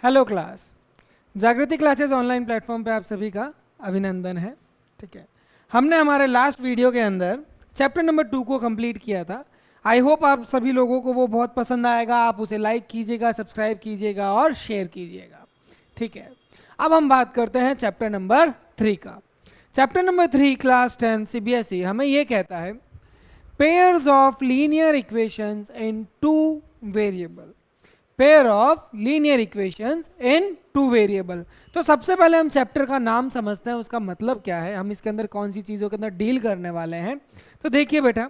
Hello class. जागृति classes online platform पे आप सभी का अभिनंदन है। ठीक है, हमने हमारे लास्ट वीडियो के अंदर चैप्टर नंबर 2 को कंप्लीट किया था। आई होप आप सभी लोगों को वो बहुत पसंद आएगा। आप उसे लाइक कीजिएगा, सब्सक्राइब कीजिएगा और शेयर कीजिएगा। ठीक है, अब हम बात करते हैं चैप्टर नंबर 3 का। चैप्टर नंबर 3 क्लास 10 CBSE हमें ये कहता है pairs of linear equations in two variable. Pair of linear equations in two variable. तो सबसे पहले हम चैप्टर का नाम समझते हैं, उसका मतलब क्या है, हम इसके अंदर कौन सी चीज़ों के अंदर डील करने वाले हैं। तो देखिए बेटा,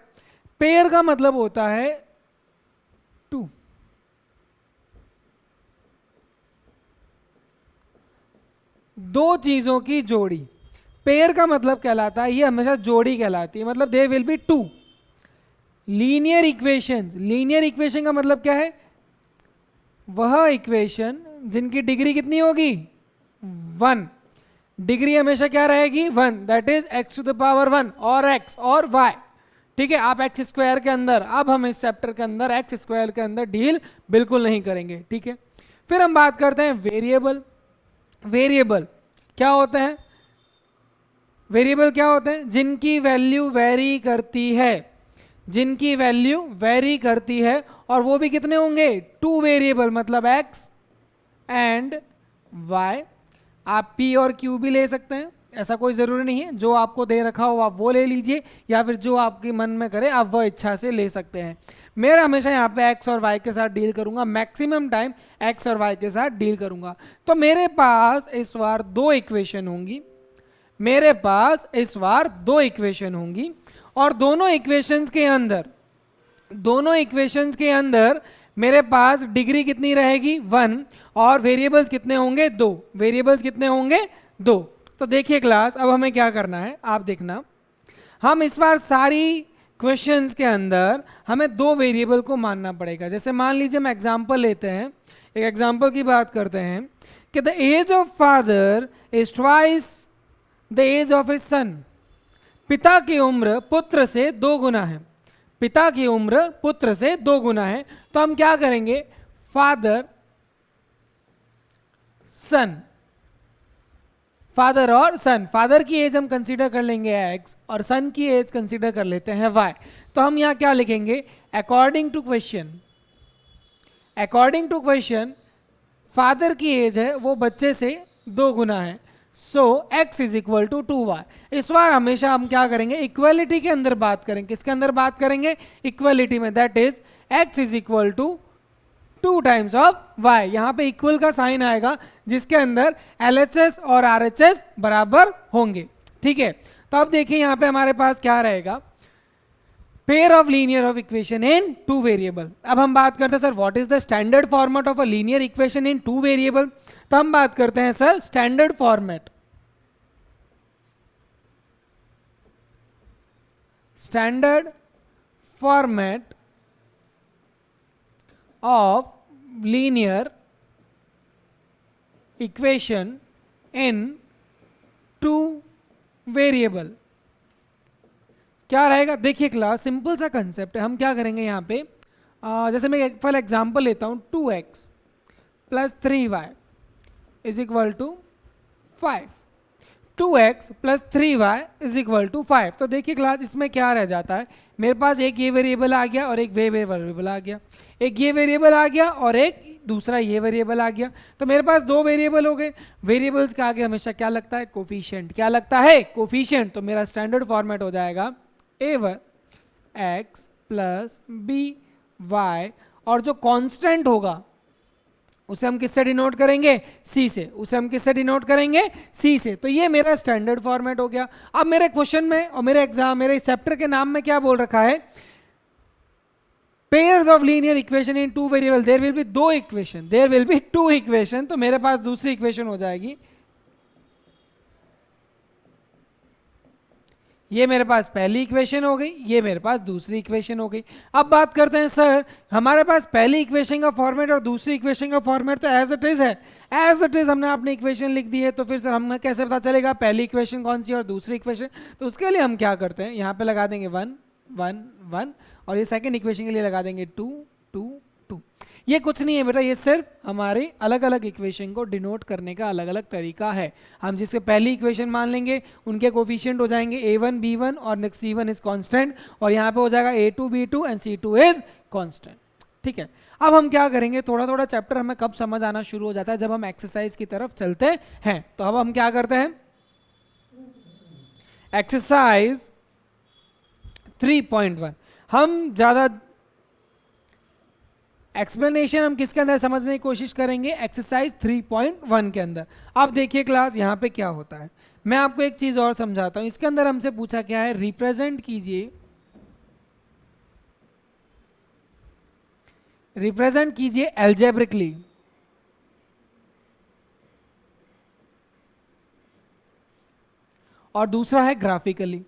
पेयर का मतलब होता है टू। दो चीज़ों की जोड़ी। पेयर का मतलब कहलाता है, ये हमेशा जोड़ी कहलाती है, मतलब there will be two linear equations. Linear equation का मतलब क्या है, वह इक्वेशन जिनकी डिग्री कितनी होगी, 1। डिग्री हमेशा क्या रहेगी, 1, that is x to the power 1 और x और y। ठीक है, आप एक्स स्क्वायर के अंदर, अब हम इस चैप्टर के अंदर एक्स स्क्वायर के अंदर डील बिल्कुल नहीं करेंगे। ठीक है, फिर हम बात करते हैं वेरिएबल। वेरिएबल क्या होते हैं, वेरिएबल क्या होते हैं, जिनकी वैल्यू वेरी करती है, जिनकी वैल्यू वेरी करती है, और वो भी कितने होंगे, टू वेरिएबल, मतलब x एंड y। आप p और q भी ले सकते हैं, ऐसा कोई ज़रूरी नहीं है। जो आपको दे रखा हो आप वो ले लीजिए, या फिर जो आपके मन में करे आप वह इच्छा से ले सकते हैं। मैं हमेशा यहाँ पे x और y के साथ डील करूँगा, मैक्सिमम टाइम x और y के साथ डील करूँगा। तो मेरे पास इस बार दो इक्वेशन होंगी, मेरे पास इस बार दो इक्वेशन होंगी, और दोनों इक्वेशंस के अंदर, दोनों इक्वेशंस के अंदर मेरे पास डिग्री कितनी रहेगी, 1, और वेरिएबल्स कितने होंगे, 2। वेरिएबल्स कितने होंगे, 2। तो देखिए क्लास, अब हमें क्या करना है, आप देखना, हम इस बार सारी क्वेश्चंस के अंदर हमें दो वेरिएबल को मानना पड़ेगा। जैसे मान लीजिए हम एग्जांपल लेते हैं, एक एग्जांपल की बात करते हैं कि the age of father is twice the age of his son. पिता की उम्र पुत्र से 2 गुना है, पिता की उम्र पुत्र से 2 गुना है। तो हम क्या करेंगे, फादर सन, फादर और सन, फादर की एज हम कंसीडर कर लेंगे x और सन की एज कंसीडर कर लेते हैं y। तो हम यहां क्या लिखेंगे, according to question, according to question father की एज है वो बच्चे से 2 गुना है, so x is equal to 2y। इस बार हमेशा हम क्या करेंगे, इक्वलिटी के अंदर बात करेंगे। किसके अंदर बात करेंगे, इक्वलिटी में, that is x is equal to 2 times of y। यहाँ पे इक्वल का साइन आएगा जिसके अंदर LHS और RHS बराबर होंगे। ठीक है, तो अब देखिए यहाँ पे हमारे पास क्या रहेगा, pair of linear of equation in two variable. अब हम बात करते हैं sir what is the standard format of a linear equation in two variable. तो हम बात करते हैं sir standard format, standard format of linear equation in two variable। क्या रहेगा, देखिए क्लास, सिंपल सा कंसेप्ट है। हम क्या करेंगे यहाँ पे, जैसे मैं एक फॉर एग्जांपल लेता हूँ, 2x plus 3y is equal to 5। 2x plus 3y is equal to 5। तो देखिए क्लास, इसमें क्या रह जाता है, मेरे पास एक ये वेरिएबल आ गया और एक वे वेरिएबल आ गया, एक ये वेरिएबल आ गया और एक दूसरा ये वेरिएबल आ गया। तो मेरे पास दो वेरिएबल हो गए। वेरिएबल्स का आगे हमेशा क्या लगता है, कोफिशिएंट। क्या लगता है, कोफिशिएंट। तो मेरा स्टैंडर्ड फॉर्मेट हो जाएगा a1 x plus B Y, और जो कांस्टेंट होगा उसे हम किससे डिनोट करेंगे, c से। उसे हम किससे डिनोट करेंगे, c से। तो ये मेरा स्टैंडर्ड फॉर्मेट हो गया। अब मेरे क्वेश्चन में और मेरे एग्जाम, मेरे चैप्टर के नाम में क्या बोल रखा है, pairs of linear equation in two variable, there will be 2 equation, there will be 2 equation. तो मेरे पास दूसरी इक्वेशन हो जाएगी, ये मेरे पास पहली इक्वेशन हो गई, ये मेरे पास दूसरी इक्वेशन हो गई। अब बात करते हैं सर, हमारे पास पहली इक्वेशन का फॉर्मेट और दूसरी इक्वेशन का फॉर्मेट तो एज इट इज है, एज इट इज हमने अपनी इक्वेशन लिख दी है। तो फिर सर हमें कैसे पता चलेगा पहली इक्वेशन कौन सी और दूसरी इक्वेशन। तो उसके लिए हम क्या करते हैं, यहाँ पे लगा देंगे 1 1 1, और ये सेकेंड इक्वेशन के लिए लगा देंगे 2 2 2। ये कुछ नहीं है बेटा, ये सिर्फ हमारे अलग अलग इक्वेशन को डिनोट करने का अलग अलग तरीका है। हम जिसके पहली इक्वेशन मान लेंगे उनके कोफिशिएंट हो जाएंगे a1 b1 और नेक्स्ट c1 इज कांस्टेंट, और यहाँ पे हो जाएगा a2 b2 and c2 is constant. ठीक है, अब हम क्या करेंगे, थोड़ा थोड़ा चैप्टर हमें कब समझ आना शुरू हो जाता है, जब हम एक्सरसाइज की तरफ चलते हैं। तो अब हम क्या करते हैं, एक्सरसाइज 3.1। हम ज़्यादा एक्सप्लेनेशन हम किसके अंदर समझने की कोशिश करेंगे, एक्सरसाइज 3.1 के अंदर। अब देखिए क्लास यहाँ पे क्या होता है, मैं आपको एक चीज और समझाता हूं। इसके अंदर हमसे पूछा क्या है, रिप्रेजेंट कीजिए, रिप्रेजेंट कीजिए एल्जेब्रिकली और दूसरा है ग्राफिकली।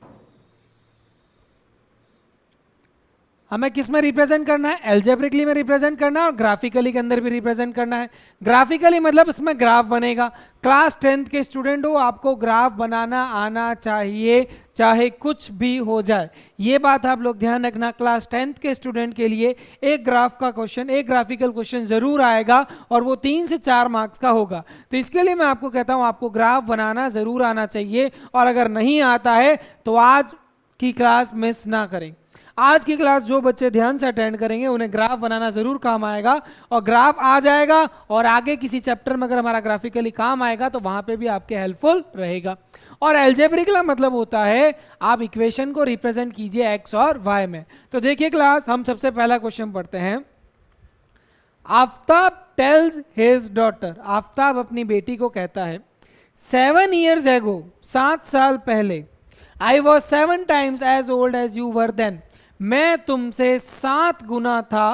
हमें किस में रिप्रेजेंट करना है, एल्जेब्रिकली में रिप्रेजेंट करना है और ग्राफिकली के अंदर भी रिप्रेजेंट करना है। ग्राफिकली मतलब इसमें ग्राफ बनेगा। क्लास 10th के स्टूडेंट हो, आपको ग्राफ बनाना आना चाहिए, चाहे कुछ भी हो जाए। ये बात आप लोग ध्यान रखना, क्लास 10th के स्टूडेंट के लिए एक ग्राफ का क्वेश्चन, एक ग्राफिकल क्वेश्चन जरूर आएगा और वो 3 से 4 मार्क्स का होगा। तो इसके लिए मैं आपको कहता हूं आपको ग्राफ बनाना जरूर आना चाहिए, और अगर नहीं आता है तो आज की क्लास मिस ना करें। आज की क्लास जो बच्चे ध्यान से अटेंड करेंगे उन्हें ग्राफ बनाना जरूर काम आएगा, और ग्राफ आ जाएगा और आगे किसी चैप्टर में अगर हमारा ग्राफिकली काम आएगा तो वहां पे भी आपके हेल्पफुल रहेगा। और एल्जेब्रिक का मतलब होता है आप इक्वेशन को रिप्रेजेंट कीजिए एक्स और वाई में। तो देखिए क्लास, हम सबसे पहला क्वेश्चन पढ़ते हैं। Aftab tales his daughter, Aftab अपनी बेटी को कहता है 7 years ago, 7 साल पहले, I was 7 times as old as you were then, मैं तुमसे 7 गुना था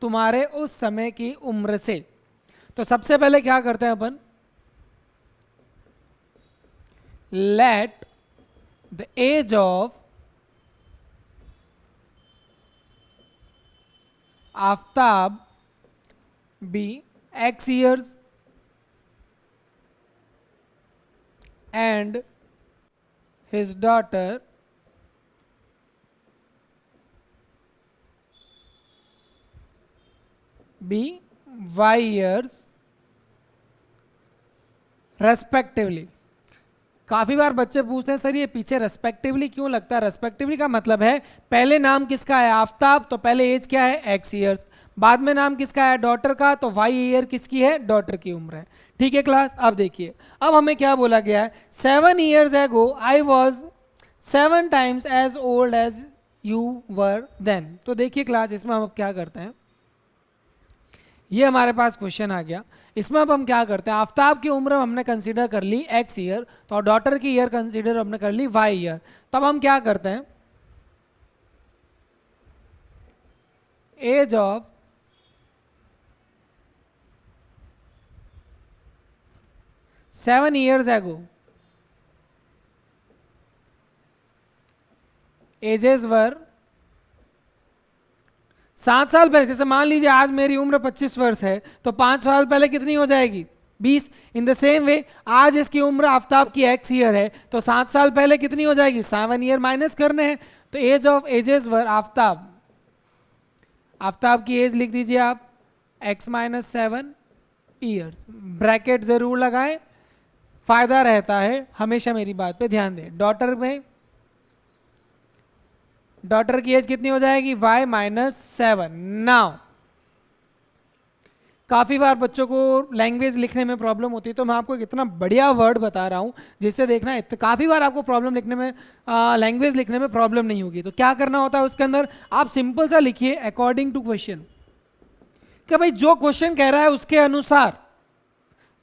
तुम्हारे उस समय की उम्र से। तो सबसे पहले क्या करते हैं अपन, let the age of Aftab be x years and his daughter be y years respectively. काफी बार बच्चे पूछते हैं सर ये पीछे रेस्पेक्टिवली क्यों लगता है। रेस्पेक्टिवली का मतलब है पहले नाम किसका है आफ्ताब, तो पहले एज क्या है x ईयर्स, बाद में नाम किसका है डॉटर का, तो y ईयर किसकी है, डॉटर की उम्र है। ठीक है क्लास, अब देखिए अब हमें क्या बोला गया है, 7 years ago I was 7 times as old as you were then। तो देखिए क्लास, इसमें हम अब क्या करते हैं, ये हमारे पास क्वेश्चन आ गया। इसमें अब हम क्या करते हैं, आफ्ताब की उम्र हमने कंसीडर कर ली x ईयर, तो डॉटर की ईयर कंसीडर हमने कर ली y ईयर। तब हम क्या करते हैं, age of seven years ago, ages were 7 साल पहले, जैसे मान लीजिए आज मेरी उम्र 25 वर्ष है, तो 5 साल पहले कितनी हो जाएगी, 20। इन द सेम वे आज इसकी उम्र आफ्ताब की x ईयर है, तो 7 साल पहले कितनी हो जाएगी, 7 ईयर माइनस करने हैं। तो एज ऑफ एजेस वर आफ्ताब, आफ्ताब की एज लिख दीजिए आप x माइनस 7 ईयर्स, ब्रैकेट जरूर लगाएं, फायदा रहता है, हमेशा मेरी बात पे ध्यान दें। डॉटर में, डॉटर की एज कितनी हो जाएगी, y माइनस 7। नाउ काफी बार बच्चों को लैंग्वेज लिखने में प्रॉब्लम होती है, तो मैं आपको एक इतना बढ़िया वर्ड बता रहा हूं जिससे देखना काफी बार आपको प्रॉब्लम लिखने में, लैंग्वेज लिखने में प्रॉब्लम नहीं होगी। तो क्या करना होता है उसके अंदर, आप सिंपल सा लिखिए अकॉर्डिंग टू क्वेश्चन, कि भाई जो क्वेश्चन कह रहा है उसके अनुसार,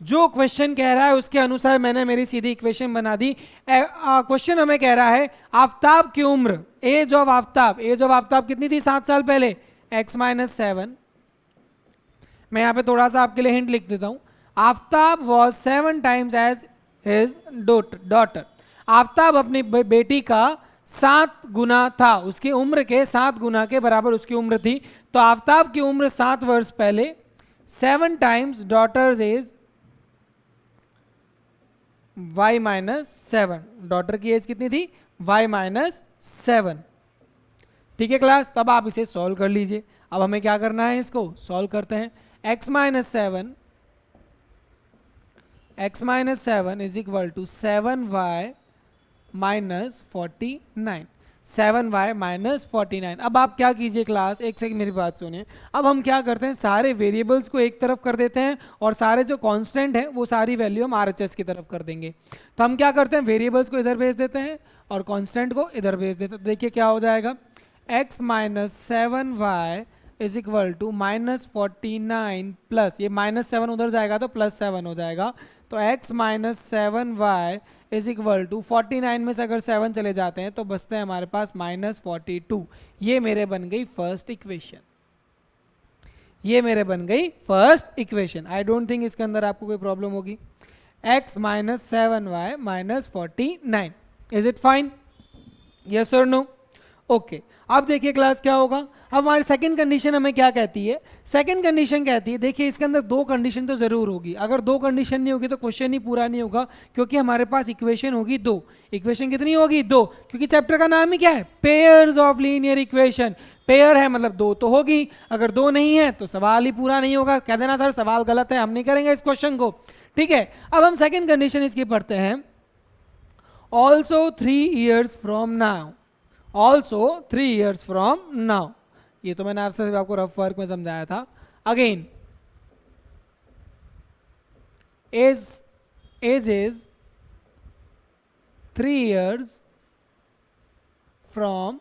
जो क्वेश्चन कह रहा है उसके अनुसार मैंने मेरी सीधी इक्वेशन बना दी। क्वेश्चन हमें कह रहा है आफ्ताब की उम्र, age of Aftab, age of Aftab कितनी थी 7 साल पहले, x माइनस 7। मैं यहाँ पे थोड़ा सा आपके लिए हिंट लिख देता हूँ, Aftab was 7 times age his daughter, Aftab अपनी बेटी का 7 गुना था, उसकी उम्र के 7 गुना के बराबर उसकी उम्र थी। तो आफ्ताब की उम्र 7 वर्ष पहले, 7 times daughters as y minus 7, daughter की एज कितनी थी, y माइनस 7। ठीक है क्लास, तब आप इसे सॉल्व कर लीजिए। अब हमें क्या करना है, इसको सॉल्व करते हैं। x minus seven is equal to 7y minus 49, 7y minus 49। अब आप क्या कीजिए क्लास, एक सेकंड मेरी बात सुनिए। अब हम क्या करते हैं, सारे वेरिएबल्स को एक तरफ कर देते हैं और सारे जो कांस्टेंट है वो सारी वैल्यू हम RHS की तरफ कर देंगे। तो हम क्या करते हैं, वेरिएबल्स को इधर भेज देते हैं और कांस्टेंट को इधर भेज देते हैं। देखिए क्या हो जाएगा, x minus 7y is equal to minus 49 plus, ये -7 उधर जाएगा तो +7 हो जाएगा। तो x minus 7y is equal to 49 में से अगर 7 चले जाते हैं तो बचते हैं हमारे पास -42। ये मेरे बन गई फर्स्ट इक्वेशन, ये मेरे बन गई first equation. I don't think इसके अंदर आपको कोई प्रॉब्लम होगी। x minus 7y minus 49, is it fine, yes और नो? ओके, अब देखिए क्लास क्या होगा। अब हमारी सेकंड कंडीशन हमें क्या कहती है, सेकंड कंडीशन कहती है, देखिए इसके अंदर दो कंडीशन तो जरूर होगी, अगर दो कंडीशन नहीं होगी तो क्वेश्चन ही पूरा नहीं होगा, क्योंकि हमारे पास इक्वेशन होगी दो। इक्वेशन कितनी होगी, दो, क्योंकि चैप्टर का नाम ही क्या है, pairs of linear equation. Pair है मतलब दो तो होगी, अगर दो नहीं है तो सवाल ही पूरा नहीं होगा। कह देना सर सवाल गलत है, हम नहीं करेंगे इस क्वेश्चन को, ठीक है। अब हम सेकेंड कंडीशन इसकी पढ़ते हैं, also 3 years from now, also 3 years from now. ये तो मैंने आपको रफ वर्क में समझाया था। Again age is 3 years from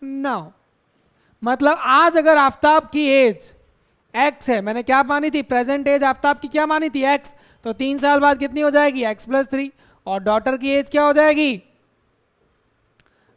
now, मतलब आज अगर आफ्ताब की एज x है, मैंने क्या मानी थी, प्रेजेंट एज आफ्ताब की क्या मानी थी, x, तो 3 साल बाद कितनी हो जाएगी, x + 3। और डॉटर की एज क्या हो जाएगी,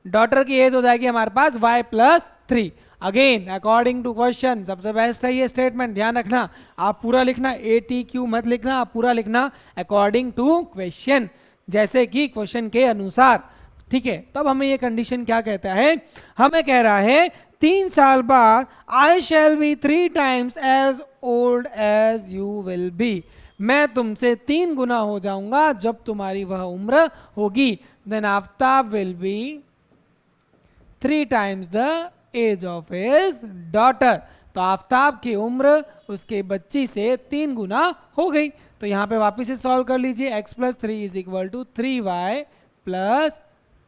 डॉटर की एज हो जाएगी हमारे पास y + 3। Again according to question, सबसे बेस्ट है ये स्टेटमेंट, ध्यान रखना, आप पूरा लिखना, ATQ मत लिखना, आप पूरा लिखना अकॉर्डिंग टू क्वेश्चन, जैसे कि क्वेश्चन के अनुसार, ठीक है। तब हमें ये कंडीशन क्या कहता है, हमें कह रहा है 3 साल बाद I shall be 3 times as old as you will be, मैं तुमसे 3 गुना हो जाऊंगा जब तुम्हारी वह उम्र होगी। Then Aftab will be 3 times the age of his daughter, तो आफ्ताब की उम्र उसके बच्ची से 3 गुना हो गई। तो यहाँ पे वापस से सॉल्व कर लीजिए, x + 3 is equal to 3y +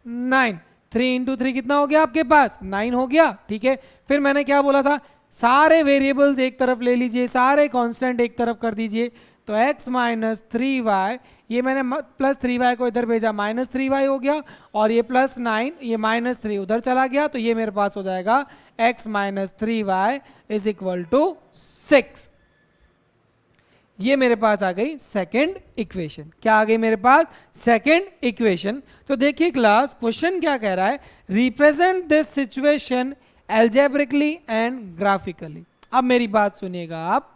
9। 3 × 3 कितना हो गया आपके पास, 9 हो गया, ठीक है। फिर मैंने क्या बोला था, सारे वेरिएबल्स एक तरफ ले लीजिए, सारे कांस्टेंट एक तरफ कर दीजिए। तो x माइनस 3y, ये मैंने +3y को इधर भेजा, -3y हो गया, और ये +9, ये -3 उधर चला गया, तो ये मेरे पास हो जाएगा x minus 3y is equal to 6। ये मेरे पास आ गई सेकंड इक्वेशन। क्या आ गई मेरे पास, सेकंड इक्वेशन। तो देखिए क्लास, क्वेश्चन क्या कह रहा है, represent this situation algebraically and graphically. अब मेरी बात सुनिएगा आप,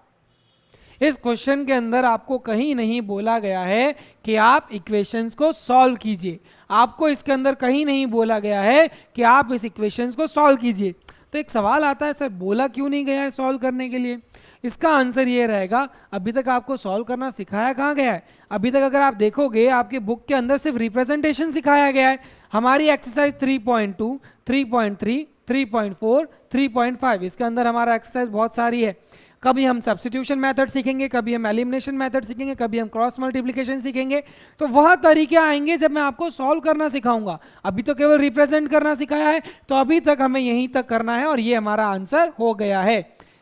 इस क्वेश्चन के अंदर आपको कहीं नहीं बोला गया है कि आप इक्वेशंस को सॉल्व कीजिए, आपको इसके अंदर कहीं नहीं बोला गया है कि आप इस इक्वेशंस को सॉल्व कीजिए। तो एक सवाल आता है, सर बोला क्यों नहीं गया है सॉल्व करने के लिए? इसका आंसर ये रहेगा, अभी तक आपको सॉल्व करना सिखाया कहाँ गया है? अभी तक अगर आप देखोगे आपके बुक के अंदर सिर्फ रिप्रेजेंटेशन सिखाया गया है। हमारी एक्सरसाइज 3.2, 3.3, 3.4, 3.5, इसके अंदर हमारा एक्सरसाइज बहुत सारी है। कभी हम सब्स्टिट्यूशन मेथड सीखेंगे, कभी हम एलिमिनेशन मेथड सीखेंगे, कभी हम क्रॉस मल्टीप्लिकेशन सीखेंगे। तो वह तरीके आएंगे जब मैं आपको सॉल्व करना सिखाऊंगा। अभी तो केवल रिप्रेजेंट करना सिखाया है, तो अभी तक हमें यहीं तक करना है और ये हमारा आंसर हो गया है।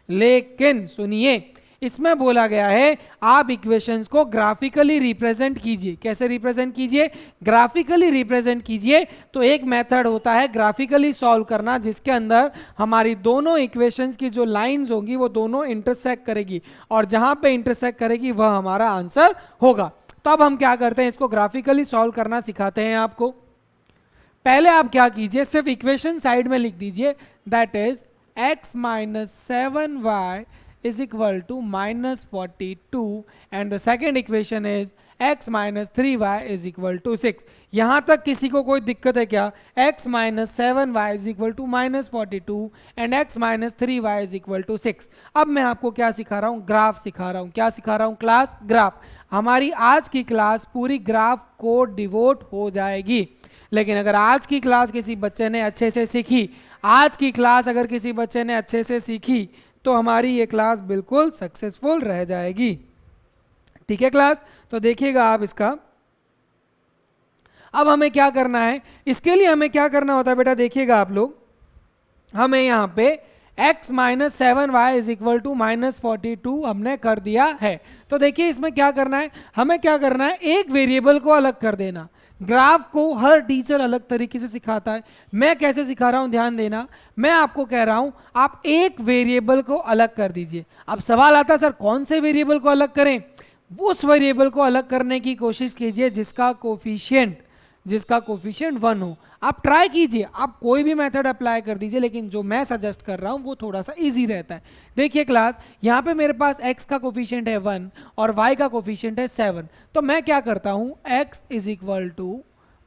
लेकिन सुनिए, इसमें बोला गया है आप इक्वेशंस को ग्राफिकली रिप्रेजेंट कीजिए। कैसे रिप्रेजेंट कीजिए? ग्राफिकली रिप्रेजेंट कीजिए। तो एक मेथड होता है ग्राफिकली सॉल्व करना, जिसके अंदर हमारी दोनों इक्वेशंस की जो लाइंस होंगी वो दोनों इंटरसेक्ट करेगी, और जहां पे इंटरसेक्ट करेगी वह हमारा आंसर होगा। तो अब हम क्या करते हैं, इसको ग्राफिकली सॉल्व करना सिखाते हैं आपको। पहले आप क्या कीजिए, सिर्फ इक्वेशन साइड में लिख दीजिए, that is x minus 7y is equal to -42, and the second equation is x minus 3y is equal to 6। यहाँ तक किसी को कोई दिक्कत है क्या? x minus 7y is equal to -42 and x minus 3y is equal to 6। अब मैं आपको क्या सिखा रहा हूँ? ग्राफ सिखा रहा हूँ। क्या सिखा रहा हूँ क्लास? ग्राफ। हमारी आज की क्लास पूरी ग्राफ को डिवोट हो जाएगी। लेकिन अगर आज की क्लास किसी बच्चे ने अच्छे से सीखी, आज की क्लास अगर किसी बच्चे ने अच्छे से सीखी तो हमारी ये क्लास बिल्कुल सक्सेसफुल रह जाएगी। ठीक है क्लास, तो देखिएगा आप इसका। अब हमें क्या करना है, इसके लिए हमें क्या करना होता है बेटा, देखिएगा आप लोग, हमें यहाँ पे x minus 7y is equal to minus 42 हमने कर दिया है। तो देखिए इसमें क्या करना है, हमें क्या करना है, एक वेरिएबल को अलग कर देना। ग्राफ को हर टीचर अलग तरीके से सिखाता है, मैं कैसे सिखा रहा हूं ध्यान देना। मैं आपको कह रहा हूं आप एक वेरिएबल को अलग कर दीजिए। अब सवाल आता है सर कौन से वेरिएबल को अलग करें, उस वेरिएबल को अलग करने की कोशिश कीजिए जिसका कोफिशिएंट 1 हो। आप ट्राई कीजिए, आप कोई भी मेथड अप्लाई कर दीजिए, लेकिन जो मैं सजेस्ट कर रहा हूं वो थोड़ा सा इजी रहता है। देखिए क्लास, यहां पे मेरे पास x का कोफिशिएंट है 1 और y का कोफिशिएंट है 7। तो मैं क्या करता हूं, x is equal to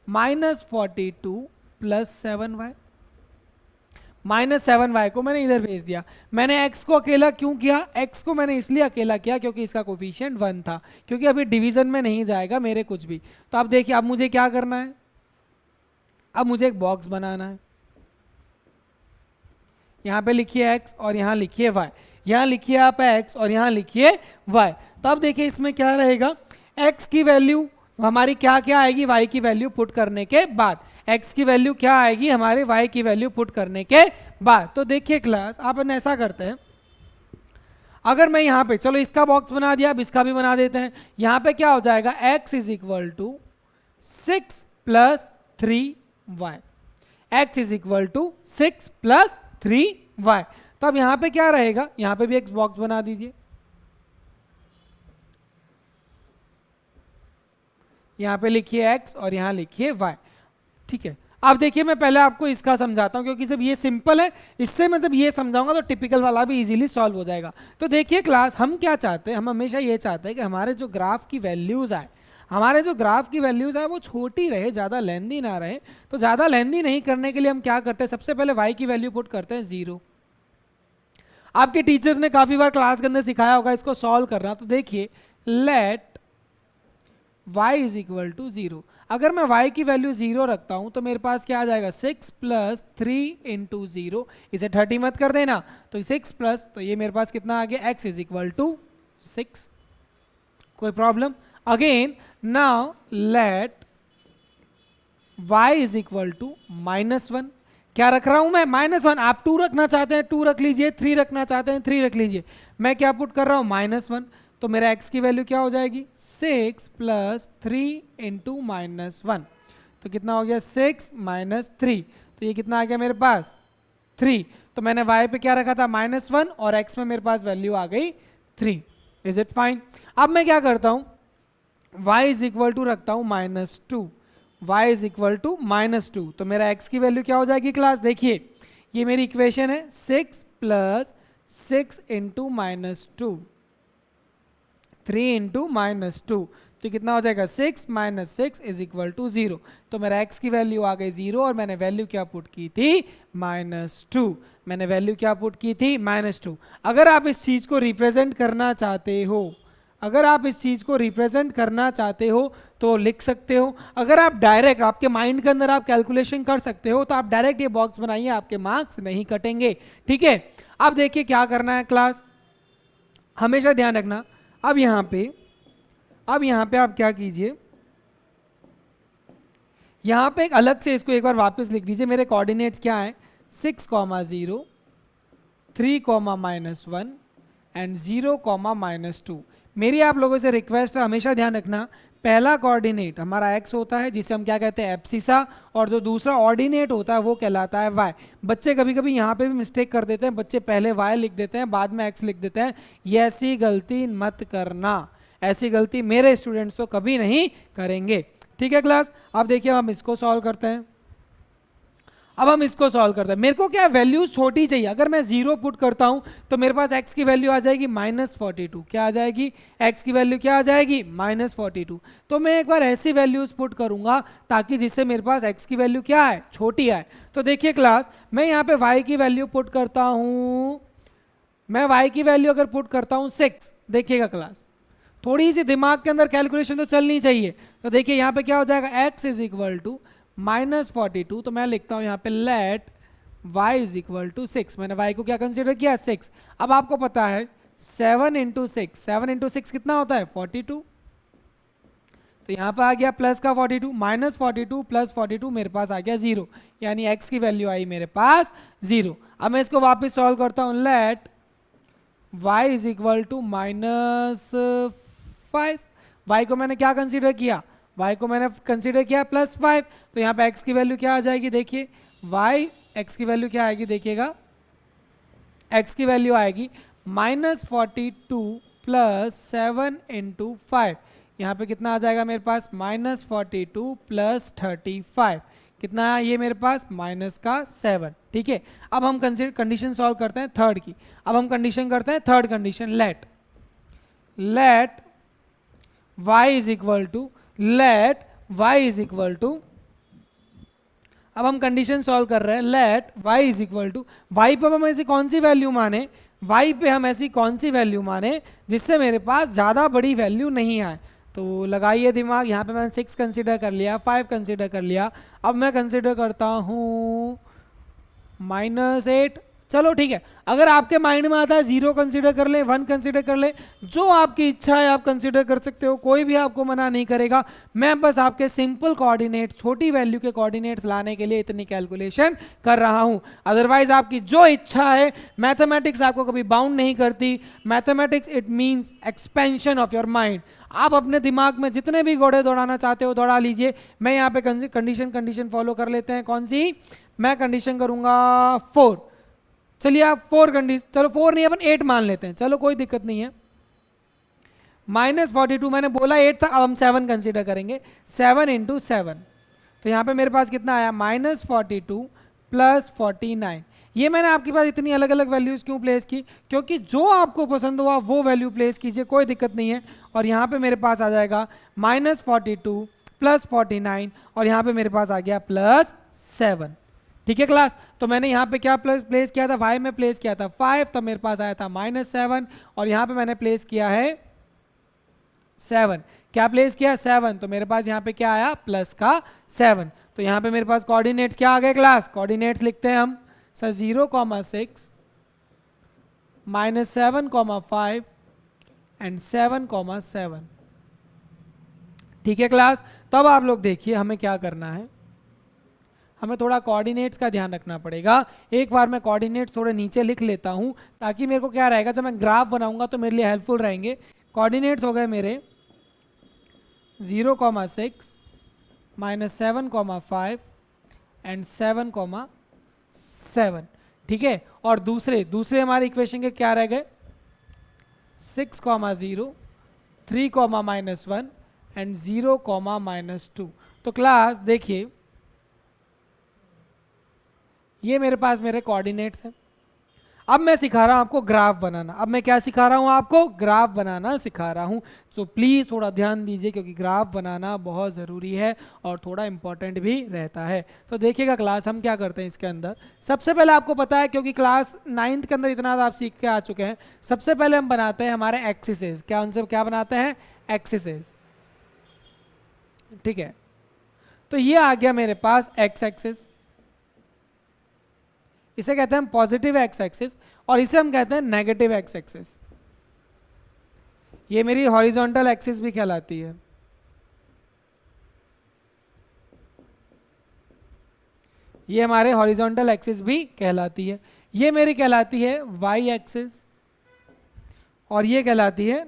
-42 plus 7y। -7y को मैंने इधर भेज दिया। मैंने x को अकेला क्यों किया, x को मैंने इसलिए अकेला किया क्योंकि इसका कोफिशिएंट 1 था, क्योंकि अभी डिवीजन में नहीं जाएगा मेरे कुछ भी। तो अब देखिए, अब मुझे क्या करना है, अब मुझे एक बॉक्स बनाना है। यहां पे लिखिए x और यहां लिखिए y, यहां लिखिए आप x और यहां लिखिए y। तो अब देखिए इसमें क्या रहेगा, x की वैल्यू हमारी क्या क्या आएगी, y की वैल्यू पुट करने के बाद। x की वैल्यू क्या आएगी, हमारे y की वैल्यू पुट करने के बाद। तो देखिए क्लास, आप ऐसा करते हैं, अगर मैं यहाँ पे, चलो इसका बॉक्स बना दिया, अब इसका भी बना देते हैं। यहाँ पे क्या हो जाएगा, x is equal to 6 plus 3y, x is equal to 6 plus 3y। तो अब यहाँ पे क्या रहेगा, यहाँ पे भी एक बॉक्स बना दीजिए, यहाँ पे लिखिए x और यहाँ लिखिए y। ठीक है, अब देखिए मैं पहले आपको इसका समझाता हूं, क्योंकि जब ये सिंपल है, इससे मतलब ये समझाऊंगा तो टिपिकल वाला भी इजीली सॉल्व हो जाएगा। तो देखिए क्लास, हम क्या चाहते हैं, हम हमेशा ये चाहते हैं कि हमारे जो ग्राफ की वैल्यूज आए, वो छोटी रहे, ज़्यादा लेंदी ना रहे। तो ज़्यादा लेंदी नहीं करने के लिए हम क्या करते हैं, सबसे पहले y की वैल्यू पुट करते हैं 0। आपके टीचर्स ने काफ़ी बार क्लास के अंदर सिखाया होगा इसको सॉल्व करना। तो देखिए, let y is equal to 0। अगर मैं y की वैल्यू 0 रखता हूं तो मेरे पास क्या आ जाएगा, 6 प्लस 3 इंटू 0, इसे 30 मत कर देना, तो 6 प्लस, तो ये मेरे पास कितना आ गया, x इज इक्वल टू 6। कोई problem. Again now let y is equal to -1। क्या रख रहा हूं मैं, -1। आप 2 रखना चाहते हैं 2 रख लीजिए, 3 रखना चाहते हैं 3 रख लीजिए। मैं क्या पुट कर रहा हूं, -1। तो मेरा x की वैल्यू क्या हो जाएगी, 6 प्लस 3 इंटू -1। तो कितना हो गया, 6 माइनस 3। तो ये कितना आ गया मेरे पास, 3। तो मैंने y पे क्या रखा था, -1, और x में मेरे पास वैल्यू आ गई 3। Is it fine. अब मैं क्या करता हूँ, y इज इक्वल टू रखता हूँ -2, y इज इक्वल टू -2। तो मेरा x की वैल्यू क्या हो जाएगी क्लास, देखिए ये मेरी इक्वेशन है, 6 प्लस 6 इंटू -2, 3 इंटू -2। तो कितना हो जाएगा, 6 माइनस 6 इज इक्वल टू 0। तो मेरा x की वैल्यू आ गई 0 और मैंने वैल्यू क्या पुट की थी, -2। मैंने वैल्यू क्या पुट की थी, -2। अगर आप इस चीज़ को रिप्रेजेंट करना चाहते हो, अगर आप इस चीज़ को रिप्रेजेंट करना चाहते हो तो लिख सकते हो। अगर आप डायरेक्ट, आपके माइंड के अंदर आप कैलकुलेशन कर सकते हो, तो आप डायरेक्ट ये बॉक्स बनाइए, आपके मार्क्स नहीं कटेंगे। ठीक है, अब देखिए क्या करना है क्लास, हमेशा ध्यान रखना। अब यहाँ पे आप क्या कीजिए, यहाँ पे एक अलग से इसको एक बार वापस लिख दीजिए। मेरे कोऑर्डिनेट्स क्या हैं, 6, 0, 3, -1 एंड 0, -2। मेरी आप लोगों से रिक्वेस्ट है, हमेशा ध्यान रखना, पहला कोऑर्डिनेट हमारा x होता है जिसे हम क्या कहते हैं, एब्सिसा, और जो दूसरा ऑर्डिनेट होता है वो कहलाता है y। बच्चे कभी कभी यहाँ पे भी मिस्टेक कर देते हैं, बच्चे पहले y लिख देते हैं बाद में x लिख देते हैं। ये ऐसी गलती मत करना, ऐसी गलती मेरे स्टूडेंट्स तो कभी नहीं करेंगे। ठीक है क्लास, अब देखिए हम इसको सॉल्व करते हैं। मेरे को क्या वैल्यू छोटी चाहिए। अगर मैं 0 पुट करता हूं तो मेरे पास x की वैल्यू आ जाएगी -42। क्या आ जाएगी, x की वैल्यू क्या आ जाएगी, -42। तो मैं एक बार ऐसी वैल्यूज पुट करूंगा ताकि जिससे मेरे पास x की वैल्यू क्या है, छोटी आए। तो देखिए क्लास, मैं यहाँ पे y की वैल्यू पुट करता हूँ, मैं y की वैल्यू अगर पुट करता हूँ 6, देखिएगा क्लास थोड़ी सी दिमाग के अंदर कैलकुलेशन तो चलनी चाहिए। तो देखिए यहाँ पे क्या हो जाएगा, x इज इक्वल टू -42। तो मैं लिखता हूँ यहाँ पे let y is equal to 6। मैंने y को क्या कंसिडर किया 6। अब आपको पता है 7 इंटू 6, 7 इंटू 6 कितना होता है 42। तो यहाँ पे आ गया प्लस का 42, माइनस 42 प्लस 42 मेरे पास आ गया 0, यानी x की वैल्यू आई मेरे पास 0। अब मैं इसको वापस सॉल्व करता हूँ, let y is equal to -5। y को मैंने क्या कंसीडर किया, y को मैंने कंसीडर किया +5, तो यहाँ पे x की वैल्यू क्या आ जाएगी, देखिए x की वैल्यू क्या आएगी, देखिएगा x की वैल्यू आएगी -42 प्लस 7 इंटू 5। यहाँ पे कितना आ जाएगा मेरे पास -42 प्लस 35, कितना है ये मेरे पास -7। ठीक है, अब हम कंडीशन सॉल्व करते हैं थर्ड की। अब हम कंडीशन करते हैं third condition, let y is equal to, अब हम कंडीशन सॉल्व कर रहे हैं, let y is equal to, y पे हम ऐसी कौन सी वैल्यू माने, y पे हम ऐसी कौन सी वैल्यू माने जिससे मेरे पास ज़्यादा बड़ी वैल्यू नहीं आए। तो लगाइए दिमाग, यहाँ पे मैंने 6 कंसीडर कर लिया, 5 कंसीडर कर लिया, अब मैं कंसीडर करता हूँ -8। चलो ठीक है, अगर आपके माइंड में आता है 0 कंसीडर कर ले, 1 कंसीडर कर ले, जो आपकी इच्छा है आप कंसीडर कर सकते हो, कोई भी आपको मना नहीं करेगा। मैं बस आपके सिंपल कोऑर्डिनेट, छोटी वैल्यू के कोऑर्डिनेट्स लाने के लिए इतनी कैलकुलेशन कर रहा हूं। अदरवाइज आपकी जो इच्छा है, मैथमेटिक्स आपको कभी बाउंड नहीं करती। Mathematics it means expansion of your mind. आप अपने दिमाग में जितने भी घोड़े दौड़ाना चाहते हो दौड़ा लीजिए। मैं यहाँ पे कंडीशन फॉलो कर लेते हैं, कौन सी, मैं कंडीशन करूंगा 4। चलिए आप 4 कंडीशन, चलो 4 नहीं अपन 8 मान लेते हैं, चलो कोई दिक्कत नहीं है। -42 मैंने बोला 8 था, अब हम 7 कंसीडर करेंगे, 7 इंटू 7, तो यहाँ पे मेरे पास कितना आया -42 प्लस 49। ये मैंने आपके पास इतनी अलग अलग वैल्यूज़ क्यों प्लेस की, क्योंकि जो आपको पसंद हुआ वो वैल्यू प्लेस कीजिए, कोई दिक्कत नहीं है। और यहाँ पे मेरे पास आ जाएगा -42 प्लस 49, और यहाँ पे मेरे पास आ गया +7। ठीक है क्लास, तो मैंने यहाँ पे क्या प्लेस किया था, y में प्लेस किया था 5, तब मेरे पास आया था -7, और यहाँ पे मैंने प्लेस किया है 7। क्या प्लेस किया 7, तो मेरे पास यहाँ पे क्या आया +7। तो यहाँ पे मेरे पास कोऑर्डिनेट्स क्या आ गए क्लास, कोऑर्डिनेट्स लिखते हैं हम सर 0,6 -7,5 एंड 7,7। ठीक है क्लास, तब आप लोग देखिए हमें क्या करना है, हमें थोड़ा कोऑर्डिनेट्स का ध्यान रखना पड़ेगा। एक बार मैं कोऑर्डिनेट्स थोड़े नीचे लिख लेता हूँ, ताकि मेरे को क्या रहेगा, जब मैं ग्राफ बनाऊंगा तो मेरे लिए हेल्पफुल रहेंगे। कोऑर्डिनेट्स हो गए मेरे 0,6 -7,5 एंड 7,7। ठीक है, और दूसरे हमारे इक्वेशन के क्या रह गए 6,0 3,-1 एंड 0,-2। तो क्लास देखिए ये मेरे पास मेरे कोऑर्डिनेट्स हैं। अब मैं सिखा रहा हूं आपको ग्राफ बनाना। अब मैं क्या सिखा रहा हूं आपको, ग्राफ बनाना सिखा रहा हूं। सो प्लीज़ थोड़ा ध्यान दीजिए, क्योंकि ग्राफ बनाना बहुत ज़रूरी है और थोड़ा इंपॉर्टेंट भी रहता है। तो देखिएगा क्लास, हम क्या करते हैं इसके अंदर। सबसे पहले आपको पता है, क्योंकि क्लास 9th के अंदर इतना आप सीख के आ चुके हैं, सबसे पहले हम बनाते हैं हमारे एक्सिसेस। क्या उनसे क्या बनाते हैं, एक्सिसेस। ठीक है, तो ये आ गया मेरे पास एक्स एक्सिस, इसे कहते हैं पॉजिटिव एक्स एक्सिस, और इसे हम कहते हैं नेगेटिव एक्स एक्सिस। ये मेरी हॉरिजॉन्टल एक्सिस भी कहलाती है। ये हमारे हॉरिजॉन्टल एक्सिस भी कहलाती है। ये मेरी कहलाती है वाई एक्सिस, और ये कहलाती है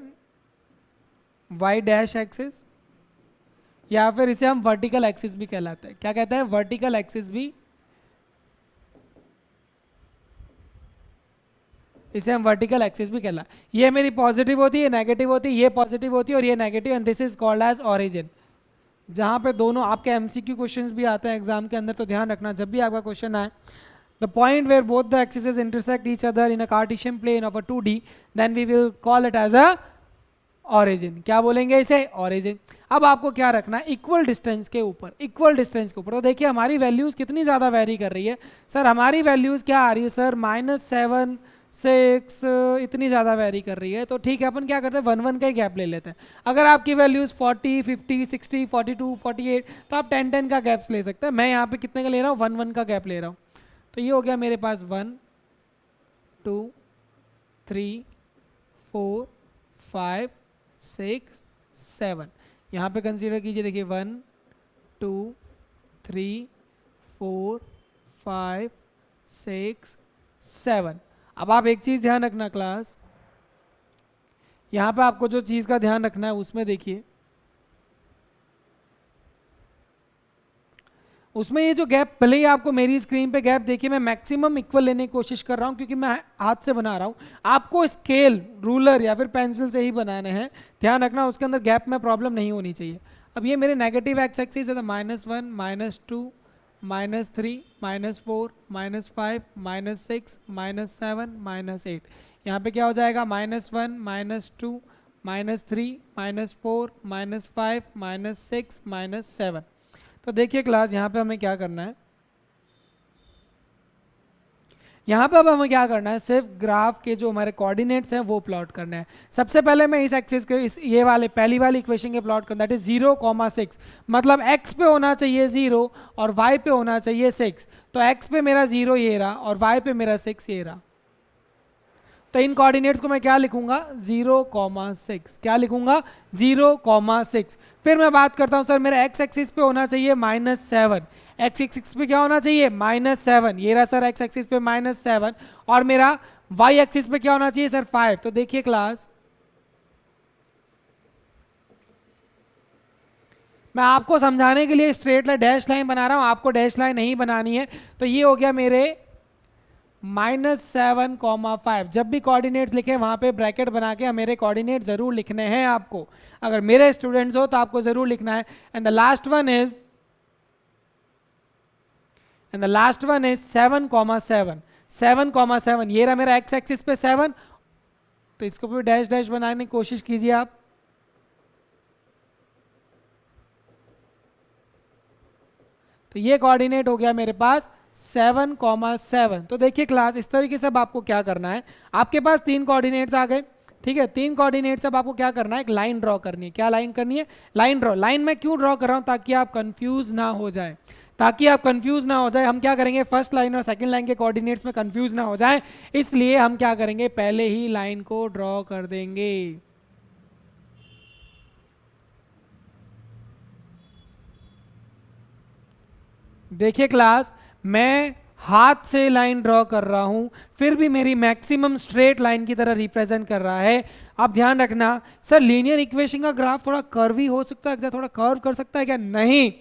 वाई डैश एक्सिस, या फिर इसे हम वर्टिकल एक्सिस भी कहलाते हैं। क्या कहते हैं, वर्टिकल एक्सिस भी, इसे हम वर्टिकल एक्सिस भी कहला। ये मेरी पॉजिटिव होती है, नेगेटिव होती है, ये पॉजिटिव होती है और ये negative, and this is called as origin. जहाँ पे दोनों आपके एमसीक्यू क्वेश्चंस भी आते हैं एग्जाम के अंदर, तो ध्यान रखना जब भी आपका क्वेश्चन आए, the point where both the axes intersect each other in a cartesian plane of a 2D, then we will call it as a origin. क्या बोलेंगे इसे, ओरिजिन। अब आपको क्या रखना है, इक्वल डिस्टेंस के ऊपर, इक्वल डिस्टेंस के ऊपर। तो देखिए हमारी वैल्यूज़ कितनी ज़्यादा वेरी कर रही है। सर हमारी वैल्यूज़ क्या आ रही है सर, -7 6 इतनी ज़्यादा वेरी कर रही है। तो ठीक है, अपन क्या करते हैं 1-1 का ही गैप ले लेते हैं। अगर आपकी वैल्यूज़ 40 50 60 42 48, तो आप 10-10 का गैप्स ले सकते हैं। मैं यहाँ पे कितने का ले रहा हूँ, 1-1 का गैप ले रहा हूँ। तो ये हो गया मेरे पास 1 2 3 4 5 6 7। यहाँ पे कंसीडर कीजिए, देखिए 1 2 3 4 5 6 7। अब आप एक चीज़ ध्यान रखना क्लास, यहाँ पे आपको जो चीज़ का ध्यान रखना है उसमें देखिए, उसमें ये जो गैप, भले ही आपको मेरी स्क्रीन पे गैप देखिए, मैं मैक्सिमम इक्वल लेने की कोशिश कर रहा हूँ क्योंकि मैं हाथ से बना रहा हूँ, आपको स्केल रूलर या फिर पेंसिल से ही बनाने हैं। ध्यान रखना उसके अंदर गैप में प्रॉब्लम नहीं होनी चाहिए। अब ये मेरे नेगेटिव एक्स एक्सिस है, तो -1 -2 -3 -4 -5 -6 -7 -8। यहाँ पे क्या हो जाएगा, -1 -2 -3 -4 -5 -6 -7। तो देखिए क्लास, यहाँ पे हमें क्या करना है, यहाँ पे अब हमें क्या करना है, सिर्फ ग्राफ के जो हमारे कोऑर्डिनेट्स हैं वो प्लॉट करना है। सबसे पहले मैं इस एक्सिस के ये वाले पहली वाली इक्वेशन के प्लॉट करना, दैट इज 0,6, मतलब x पे होना चाहिए 0 और y पे होना चाहिए 6। तो x पे मेरा 0 ये रहा और y पे मेरा 6 ये रहा। तो इन कोऑर्डिनेट्स को मैं क्या लिखूंगा, 0,6। क्या लिखूंगा, 0,6। फिर मैं बात करता हूं सर मेरा x एक्सिस पे होना चाहिए -7, x एक्सिस पे क्या होना चाहिए, -7। ये रहा सर x एक्सिस पे -7, और मेरा y एक्सिस पे क्या होना चाहिए सर, 5। तो देखिए क्लास, मैं आपको समझाने के लिए स्ट्रेट लाइन डैश लाइन बना रहा हूं, आपको डैश लाइन नहीं बनानी है। तो ये हो गया मेरे -7,5। जब भी कोऑर्डिनेट्स लिखे वहां पे ब्रैकेट बना के मेरे कोऑर्डिनेट जरूर लिखने हैं आपको, अगर मेरे स्टूडेंट्स हो तो आपको जरूर लिखना है। And the last one is 7,7। 7,7 ये रहा मेरा x एक्सिस पे 7, तो इसको भी डैश डैश बनाने की कोशिश कीजिए आप। तो ये कोऑर्डिनेट हो गया मेरे पास 7,7। तो देखिए क्लास, इस तरीके से अब आपको क्या करना है, आपके पास 3 कोऑर्डिनेट्स आ गए, ठीक है। 3 कोऑर्डिनेट्स, अब आपको क्या करना है, एक लाइन ड्रॉ करनी है। क्या लाइन करनी है, लाइन ड्रॉ। लाइन में क्यों ड्रॉ कर रहा हूं, ताकि आप कंफ्यूज ना हो जाए, ताकि आप कंफ्यूज ना हो जाए। हम क्या करेंगे, फर्स्ट लाइन और सेकंड लाइन के कोऑर्डिनेट्स में कंफ्यूज ना हो जाए, इसलिए हम क्या करेंगे, पहले ही लाइन को ड्रॉ कर देंगे। देखिए क्लास, मैं हाथ से लाइन ड्रॉ कर रहा हूं, फिर भी मेरी मैक्सिमम स्ट्रेट लाइन की तरह रिप्रेजेंट कर रहा है। अब ध्यान रखना सर, लीनियर इक्वेशन का ग्राफ थोड़ा कर्वी हो सकता है क्या, थोड़ा कर्व कर सकता है क्या, नहीं।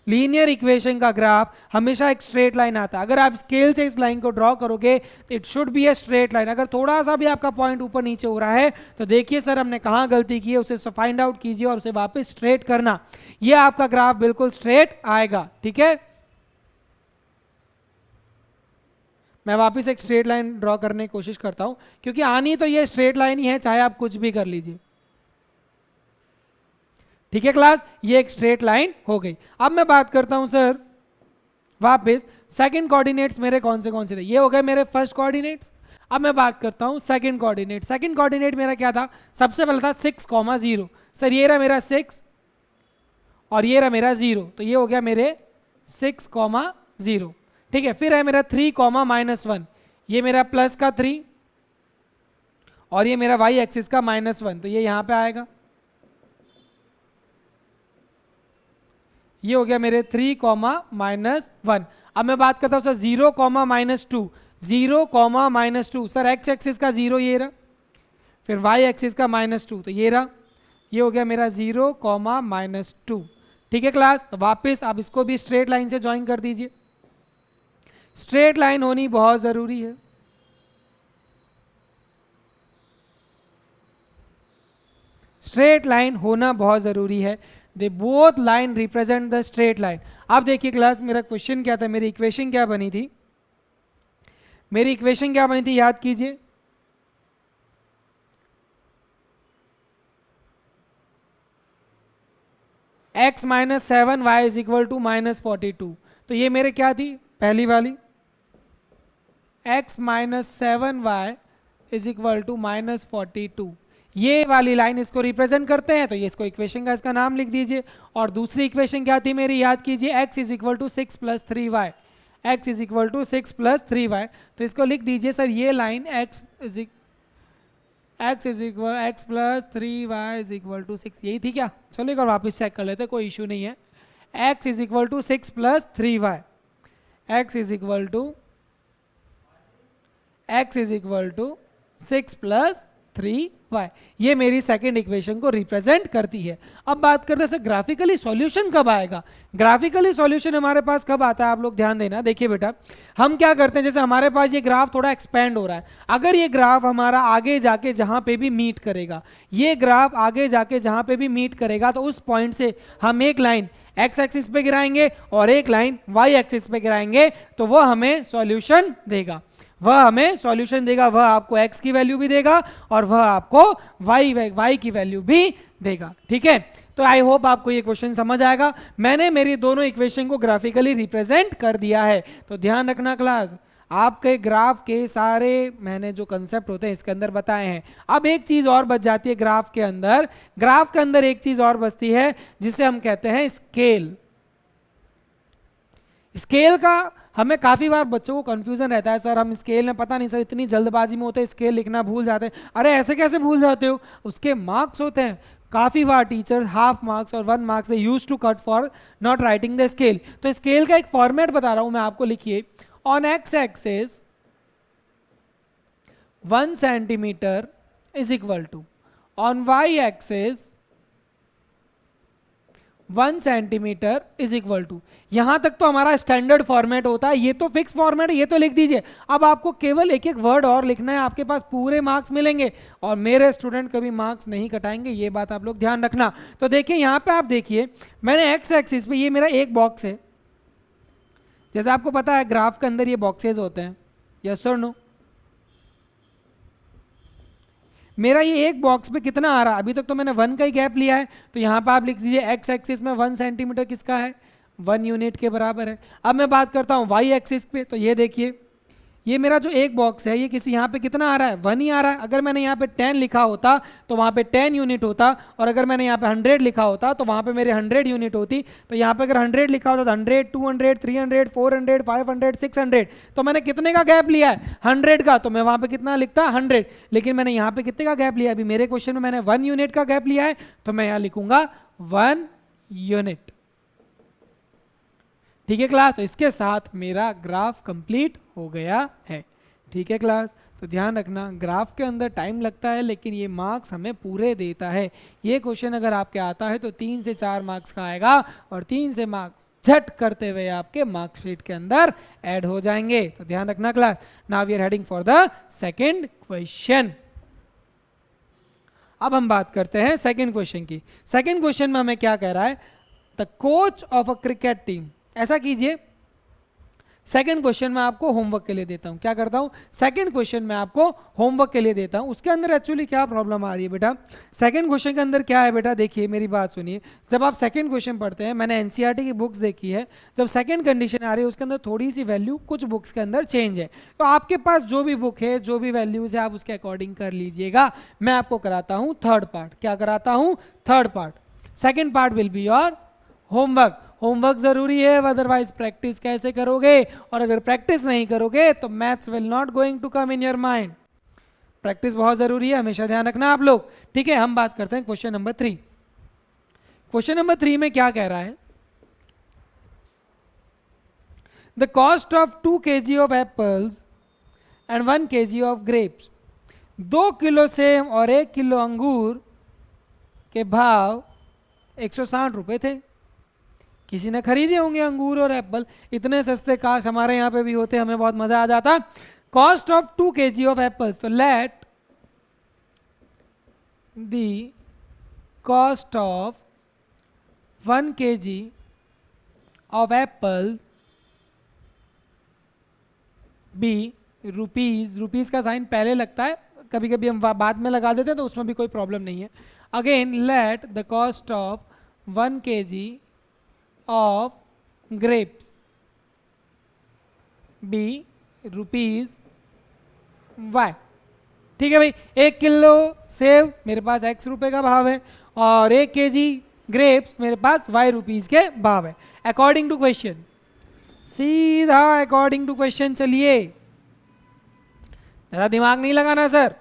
लीनियर इक्वेशन का ग्राफ हमेशा एक स्ट्रेट लाइन आता है। अगर आप स्केल से इस लाइन को ड्रॉ करोगे तो it should be a straight line. अगर थोड़ा सा भी आपका पॉइंट ऊपर नीचे हो रहा है तो देखिए सर हमने कहाँ गलती की है, उसे फाइंड आउट कीजिए और उसे वापस स्ट्रेट करना, ये आपका ग्राफ बिल्कुल स्ट्रेट आएगा, ठीक है। मैं वापस एक स्ट्रेट लाइन ड्रॉ करने की कोशिश करता हूं, क्योंकि आनी तो ये स्ट्रेट लाइन ही है, चाहे आप कुछ भी कर लीजिए, ठीक है क्लास। ये एक स्ट्रेट लाइन हो गई। अब मैं बात करता हूं सर वापस, सेकंड कोऑर्डिनेट्स मेरे कौन से थे, ये हो गए मेरे फर्स्ट कोऑर्डिनेट्स। अब मैं बात करता हूं सेकंड कोऑर्डिनेट। सेकंड कोऑर्डिनेट मेरा क्या था, सबसे पहले था 6,0। सर ये रहा मेरा 6 और ये रहा मेरा 0, तो ये हो गया मेरे 6,0, ठीक है। फिर है मेरा 3,-1, ये मेरा प्लस का 3 और ये मेरा y एक्सिस का -1, तो ये यहां पे आएगा। ये हो गया मेरे 3,-1। अब मैं बात करता हूं सर 0,-2, 0,-2। सर x एक्सिस का 0 ये रहा, फिर y एक्सिस का -2, तो ये रहा, ये हो गया मेरा 0,-2, ठीक है क्लास। तो वापस आप इसको भी स्ट्रेट लाइन से ज्वाइन कर दीजिए। स्ट्रेट लाइन होनी बहुत जरूरी है। स्ट्रेट लाइन होना बहुत जरूरी है। They both line represent the straight line. अब देखिए क्लास, मेरा क्वेश्चन क्या था, मेरी इक्वेशन क्या बनी थी, मेरी इक्वेशन क्या बनी थी, याद कीजिए। x - 7 y = -42। तो ये मेरे क्या थी, पहली वाली, x - 7 y = -42। ये वाली लाइन इसको रिप्रेजेंट करते हैं, तो ये इसको इक्वेशन का इसका नाम लिख दीजिए। और दूसरी इक्वेशन क्या थी मेरी, याद कीजिए, x = 6 + 3y। x is equal to 6 plus 3y। तो इसको लिख दीजिए सर, ये line x is equal x plus 3y is equal to 6, यही थी क्या? चलो एक बार वापस चेक कर लेते, कोई इशू नहीं है। x is equal to 6 plus 3y, x is equal to 6 plus 3y, ये मेरी सेकेंड इक्वेशन को रिप्रेजेंट करती है। अब बात करते हैं सर ग्राफिकली सॉल्यूशन कब आएगा? ग्राफिकली सॉल्यूशन हमारे पास कब आता है, आप लोग ध्यान देना। देखिए बेटा, हम क्या करते हैं, जैसे हमारे पास ये ग्राफ थोड़ा एक्सपेंड हो रहा है, अगर ये ग्राफ हमारा आगे जाके जहां पे भी मीट करेगा, ये ग्राफ आगे जाके जहां पे भी मीट करेगा, तो उस पॉइंट से हम एक लाइन एक्स एक्सिस पे गिराएंगे और एक लाइन वाई एक्सिस पे गिराएंगे, तो वो हमें सॉल्यूशन देगा। वह आपको x की वैल्यू भी देगा और वह आपको y की वैल्यू भी देगा। ठीक है, तो आई होप आपको ये क्वेश्चन समझ आएगा। मैंने मेरी दोनों इक्वेशन को ग्राफिकली रिप्रेजेंट कर दिया है। तो ध्यान रखना क्लास, आपके ग्राफ के सारे मैंने जो कंसेप्ट होते हैं इसके अंदर बताए हैं। अब एक चीज और बच जाती है ग्राफ के अंदर एक चीज और बचती है जिसे हम कहते हैं स्केल। स्केल का हमें काफ़ी बार बच्चों को कंफ्यूजन रहता है, सर हम स्केल में पता नहीं सर इतनी जल्दबाजी में होते हैं स्केल लिखना भूल जाते हैं। अरे ऐसे कैसे भूल जाते हो, उसके मार्क्स होते हैं। काफ़ी बार टीचर्स हाफ मार्क्स और 1 marks they use to cut for not writing the scale. तो स्केल का एक फॉर्मेट बता रहा हूं मैं आपको, लिखिए on x axis 1 centimetre is equal to on y axis 1 centimetre is equal to. यहां तक तो हमारा स्टैंडर्ड फॉर्मेट होता है, ये तो फिक्स फॉर्मेट है, ये तो लिख दीजिए। अब आपको केवल एक एक वर्ड और लिखना है, आपके पास पूरे मार्क्स मिलेंगे और मेरे स्टूडेंट कभी मार्क्स नहीं कटाएंगे, ये बात आप लोग ध्यान रखना। तो देखिए यहां पे आप देखिए, मैंने एक्स एक्सिस पे, ये मेरा एक बॉक्स है, जैसे आपको पता है ग्राफ के अंदर ये बॉक्सेस होते हैं, यस और नो। मेरा ये एक बॉक्स पे कितना आ रहा है, अभी तक तो मैंने 1 का ही गैप लिया है, तो यहाँ पे आप लिख दीजिए एक्स एक्सिस में 1 सेंटीमीटर किसका है, 1 यूनिट के बराबर है। अब मैं बात करता हूँ वाई एक्सिस पे, तो ये देखिए ये मेरा जो एक बॉक्स है ये किसी यहाँ पे कितना आ रहा है, 1 ही आ रहा है। अगर मैंने यहाँ पे 10 लिखा होता तो वहाँ पे 10 यूनिट होता, और अगर मैंने यहाँ पे 100 लिखा होता तो वहाँ पे मेरे 100 यूनिट होती। तो यहाँ पे अगर 100 लिखा होता तो 100, 200, 300, 400, 500, 600, तो मैंने कितने का गैप लिया है, 100 का, तो मैं वहाँ पे कितना लिखता 100। लेकिन मैंने यहाँ पे कितने का गैप लिया, अभी मेरे क्वेश्चन में मैंने 1 यूनिट का गैप लिया है, तो मैं यहाँ लिखूंगा 1 यूनिट। ठीक है क्लास, तो इसके साथ मेरा ग्राफ कंप्लीट हो गया है। ठीक है क्लास, तो ध्यान रखना ग्राफ के अंदर टाइम लगता है लेकिन ये मार्क्स हमें पूरे देता है। ये क्वेश्चन अगर आपके आता है तो 3 से 4 मार्क्स का आएगा और 3 से मार्क्स झट करते हुए आपके मार्कशीट के अंदर ऐड हो जाएंगे। तो ध्यान रखना class. Now we are heading for the second question. अब हम बात करते हैं सेकंड क्वेश्चन की। सेकंड क्वेश्चन में हमें क्या कह रहा है, the coach of a cricket team. ऐसा कीजिए, सेकंड क्वेश्चन मैं आपको होमवर्क के लिए देता हूं। क्या करता हूं, सेकंड क्वेश्चन मैं आपको होमवर्क के लिए देता हूं। उसके अंदर एक्चुअली क्या प्रॉब्लम आ रही है बेटा, सेकंड क्वेश्चन के अंदर क्या है बेटा, देखिए मेरी बात सुनिए। जब आप सेकंड क्वेश्चन पढ़ते हैं, मैंने एनसीईआरटी की बुक्स देखी है, जब सेकंड कंडीशन आ रही है उसके अंदर थोड़ी सी वैल्यू कुछ बुक्स के अंदर चेंज है। तो आपके पास जो भी बुक है, जो भी वैल्यूज है, आप उसके अकॉर्डिंग कर लीजिएगा। मैं आपको कराता हूँ थर्ड पार्ट। क्या कराता हूँ, third part. Second part will be your homework. Homework जरूरी है, अदरवाइज प्रैक्टिस कैसे करोगे, और अगर प्रैक्टिस नहीं करोगे तो maths will not going to come in your mind. Practice बहुत जरूरी है, हमेशा ध्यान रखना आप लोग। ठीक है, हम बात करते हैं क्वेश्चन नंबर 3। क्वेश्चन नंबर 3 में क्या कह रहा है, the cost of 2 kg of apples and 1 kg of grapes. 2 kilo सेब और 1 किलो अंगूर के भाव 160 रुपए थे। किसी ने खरीदे होंगे अंगूर और एप्पल, इतने सस्ते, काश हमारे यहाँ पे भी होते, हमें बहुत मजा आ जाता। Cost of 2 kg of apples, तो let the cost of 1 kg of apple be rupees. Rupees का साइन पहले लगता है, कभी कभी हम बाद में लगा देते हैं, तो उसमें भी कोई प्रॉब्लम नहीं है। Again let the cost of 1 kg of grapes be rupees y. ठीक है भाई, 1 किलो सेब मेरे पास x रुपए का भाव है और 1 kg ग्रेप्स मेरे पास y रुपीज के भाव है। अकॉर्डिंग टू क्वेश्चन, सीधा अकॉर्डिंग टू क्वेश्चन चलिए, ज़्यादा दिमाग नहीं लगाना सर,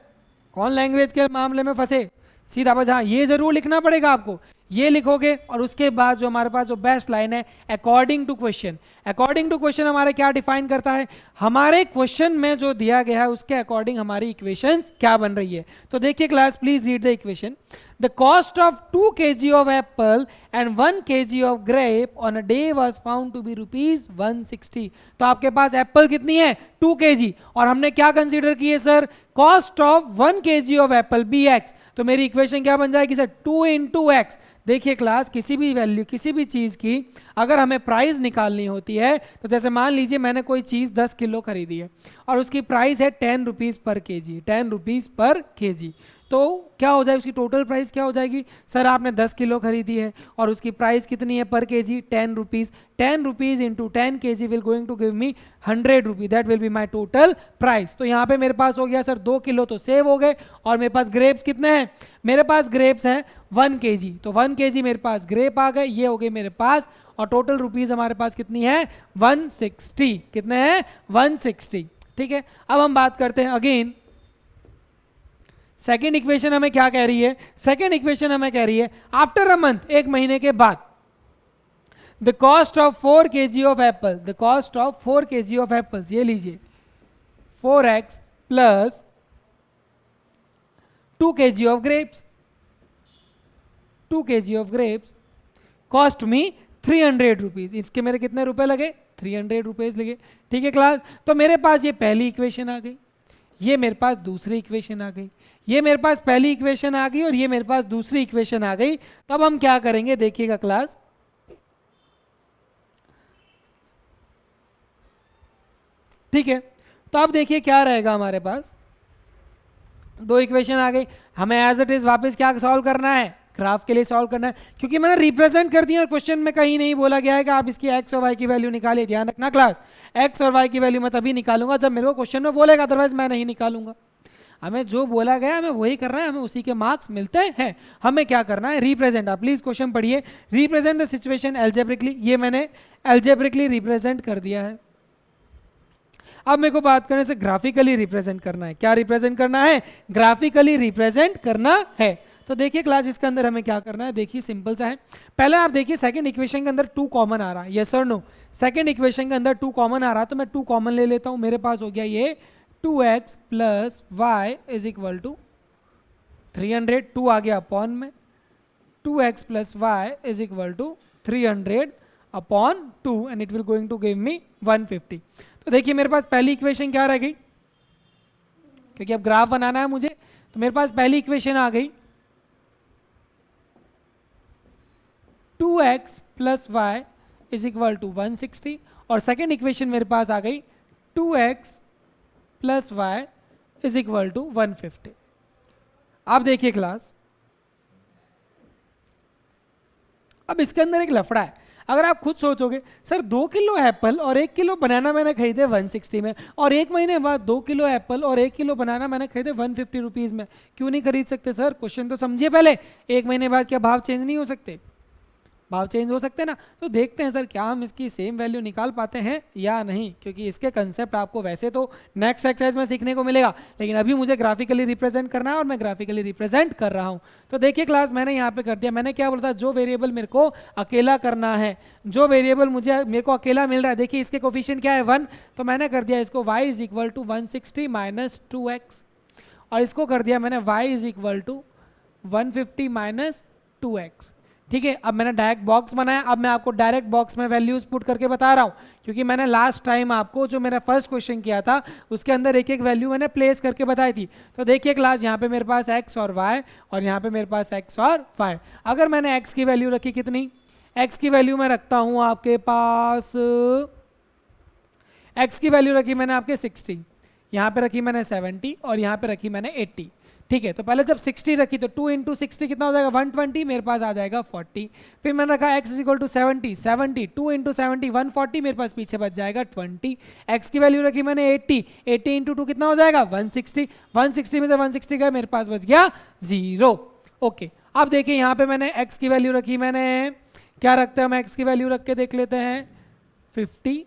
कौन लैंग्वेज के मामले में फंसे, सीधा बस। हाँ ये जरूर लिखना पड़ेगा आपको, ये लिखोगे और उसके बाद जो हमारे पास जो बेस्ट लाइन है according to question. According to question हमारे क्या डिफाइन करता है, हमारे क्वेश्चन में जो दिया गया है उसके अकॉर्डिंग हमारी इक्वेशंस क्या बन रही है। तो देखिए class, please read the equation. The cost of 2 kg of apple and 1 kg of grape on a day was found to be ₹160। तो आपके पास एप्पल कितनी है 2 kg, और हमने क्या कंसीडर की है sir, cost of 1 kg of Apple bx। तो मेरी इक्वेशन क्या बन जाएगी सर, 2 into x। देखिए क्लास, किसी भी वैल्यू, किसी भी चीज़ की अगर हमें प्राइस निकालनी होती है, तो जैसे मान लीजिए मैंने कोई चीज़ 10 किलो खरीदी है और उसकी प्राइस है 10 रुपीज़ पर केजी, 10 रुपीज़ पर केजी, तो क्या हो जाएगी, उसकी टोटल प्राइस क्या हो जाएगी सर, आपने 10 किलो खरीदी है और उसकी प्राइस कितनी है per KG, 10 rupees. 10 rupees into 10 kg will going to give me 100 rupees, that will be my total price. तो यहाँ पे मेरे पास हो गया सर 2 किलो तो सेव हो गए, और मेरे पास ग्रेप्स कितने हैं, मेरे पास ग्रेप्स हैं 1 kg, तो 1 kg मेरे पास ग्रेप आ गए, ये हो गए मेरे पास, और टोटल रुपीज़ हमारे पास कितनी है 160, कितने हैं 160। ठीक है, अब हम बात करते हैं अगेन, सेकेंड इक्वेशन हमें क्या कह रही है, सेकेंड इक्वेशन हमें कह रही है आफ्टर अ मंथ, एक महीने के बाद, the cost of 4 kg of Apple, the cost of 4 kg of apples, ये लीजिए 4x plus 2 kg of grapes, 2 kg of grapes cost me 300 rupees. इसके मेरे कितने रुपए लगे, 300 रुपीज लगे। ठीक है क्लास, तो मेरे पास ये पहली इक्वेशन आ गई, ये मेरे पास दूसरी इक्वेशन आ गई, ये मेरे पास पहली इक्वेशन आ गई और ये मेरे पास दूसरी इक्वेशन आ गई। तो अब हम क्या करेंगे, देखिएगा क्लास, ठीक है, तो अब देखिए क्या रहेगा हमारे पास, दो इक्वेशन आ गई, हमें एज इट इज वापस क्या सॉल्व करना है, ग्राफ के लिए सॉल्व करना है, क्योंकि मैंने रिप्रेजेंट कर दिया और क्वेश्चन में कहीं नहीं बोला गया है कि आप इसकी एक्स और वाई की वैल्यू निकालिए। ध्यान रखना क्लास, एक्स और वाई की वैल्यू मैं तभी निकालूंगा जब मेरे को क्वेश्चन में बोलेगा, अदरवाइज मैं नहीं निकालूंगा। हमें जो बोला गया हमें वही करना है, हमें उसी के मार्क्स मिलते हैं। हमें क्या करना है, रिप्रेजेंट, आप प्लीज क्वेश्चन पढ़िए, रिप्रेजेंट द सिचुएशन एल्जेब्रिकली, ये मैंने एल्जेब्रिकली रिप्रेजेंट कर दिया है। अब मेरे को बात करने से ग्राफिकली रिप्रेजेंट करना है, क्या रिप्रेजेंट करना है, ग्राफिकली रिप्रेजेंट करना है। तो देखिए क्लास, इसके अंदर हमें क्या करना है, देखिए सिंपल सा है। पहले आप देखिए सेकंड इक्वेशन के अंदर 2 कॉमन आ रहा है, यस और नो, सेकंड इक्वेशन के अंदर 2 कॉमन आ रहा है, तो मैं 2 कॉमन ले लेता हूं, मेरे पास हो गया ये 2x plus y is equal to 300, 2 आ गया अपॉन में, 2x plus y is equal to 300 upon 2 and it will going to give me 150। तो देखिए मेरे पास पहली इक्वेशन क्या रह गई, क्योंकि अब ग्राफ बनाना है मुझे, तो मेरे पास पहली इक्वेशन आ गई 2x plus y is equal to 160, और सेकेंड इक्वेशन मेरे पास आ गई 2x plus y is equal to 150। आप देखिए क्लास, अब इसके अंदर एक लफड़ा है। अगर आप खुद सोचोगे सर 2 किलो एप्पल और 1 किलो बनाना मैंने खरीदे 160 में, और एक महीने बाद 2 किलो एप्पल और 1 किलो बनाना मैंने खरीदे 150 रुपीज़ में, क्यों नहीं खरीद सकते सर? क्वेश्चन तो समझिए पहले, एक महीने बाद क्या भाव चेंज नहीं हो सकते? भाव चेंज हो सकते हैं ना। तो देखते हैं सर क्या हम इसकी सेम वैल्यू निकाल पाते हैं या नहीं, क्योंकि इसके कंसेप्ट आपको वैसे तो नेक्स्ट एक्सरसाइज में सीखने को मिलेगा, लेकिन अभी मुझे ग्राफिकली रिप्रेजेंट करना है और मैं ग्राफिकली रिप्रेजेंट कर रहा हूँ। तो देखिए क्लास, मैंने यहाँ पे कर दिया, मैंने क्या बोला था, जो वेरिएबल मेरे को अकेला करना है, जो वेरिएबल मेरे को अकेला मिल रहा है, देखिए इसके कोफिशिएंट क्या है 1, तो मैंने कर दिया इसको y is equal to 160 minus 2x, और इसको कर दिया मैंने y is equal to 150 minus 2x। ठीक है, अब मैंने डायरेक्ट बॉक्स बनाया, अब मैं आपको डायरेक्ट बॉक्स में वैल्यूज पुट करके बता रहा हूँ, क्योंकि मैंने लास्ट टाइम आपको जो मेरा फर्स्ट क्वेश्चन किया था उसके अंदर एक एक वैल्यू मैंने प्लेस करके बताई थी। तो देखिए क्लास, यहाँ पे मेरे पास x और y, और यहाँ पे मेरे पास x और y। अगर मैंने x की वैल्यू रखी कितनी, x की वैल्यू मैं रखता हूँ आपके पास, x की वैल्यू रखी मैंने आपके 60, यहाँ पे रखी मैंने 70 और यहाँ पे रखी मैंने 80। ठीक है, तो पहले जब 60 रखी तो 2 इंटू 60 कितना हो जाएगा 120, मेरे पास आ जाएगा 40। फिर मैंने रखा x is equal to 70, 70 2 into 70 140, मेरे पास पीछे बच जाएगा 20। x की वैल्यू रखी मैंने 80, 80 इंटू 2 कितना हो जाएगा 160, 160 में से 160 गया, मेरे पास बच गया 0। ओके, अब देखिए यहाँ पे मैंने x की वैल्यू रखी, मैंने क्या रखते हैं हम, x की वैल्यू रख के देख लेते हैं 50